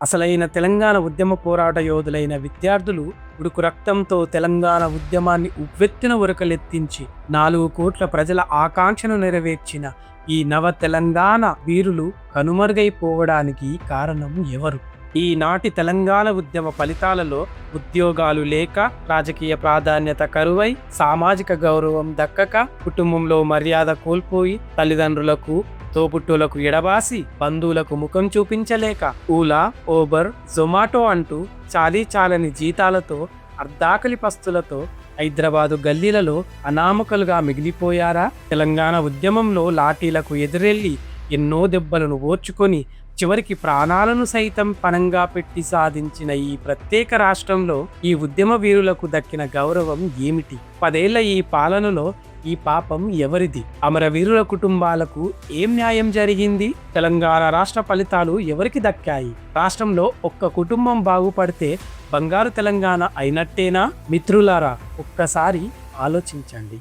అసలైన తెలంగాణ ఉద్యమ పోరాట యోధులైన విద్యార్థులు ఉడుకు రక్తంతో తెలంగాణ ఉద్యమాన్ని ఉవ్వెత్తున ఉరకలెత్తించి 4 కోట్ల ప్రజల ఆకాంక్షను నెరవేర్చిన ఈ నవ తెలంగాణ వీరులు కనుమరుగైపోవడానికి కారణం ఎవరు? ఈనాటి తెలంగాణ ఉద్యమ ఫలితాలలో ఉద్యోగాలు లేక, రాజకీయ ప్రాధాన్యత కరువై, సామాజిక గౌరవం దక్కక, కుటుంబంలో మర్యాద కోల్పోయి, తల్లిదండ్రులకు తోబుట్టులకు ఎడబాసి, బంధువులకు ముఖం చూపించలేక, ఊలా, ఓబర్, జొమాటో అంటూ చాలీ చాలని జీతాలతో, అర్ధాకలి పస్తులతో హైదరాబాదు గల్లీలలో అనామకులుగా మిగిలిపోయారా? తెలంగాణ ఉద్యమంలో లాఠీలకు ఎదురెళ్లి ఎన్నో దెబ్బలను ఓర్చుకొని చివరికి ప్రాణాలను సైతం పణంగా పెట్టి సాధించిన ఈ ప్రత్యేక రాష్ట్రంలో ఈ ఉద్యమ వీరులకు దక్కిన గౌరవం ఏమిటి? 10 ఏళ్ల ఈ పాలనలో ఈ పాపం ఎవరిది? అమరవీరుల కుటుంబాలకు ఏం న్యాయం జరిగింది? తెలంగాణ రాష్ట్ర ఫలితాలు ఎవరికి దక్కాయి? రాష్ట్రంలో ఒక్క కుటుంబం బాగుపడితే బంగారు తెలంగాణ అయినట్టేనా? మిత్రులారా, ఒక్కసారి ఆలోచించండి.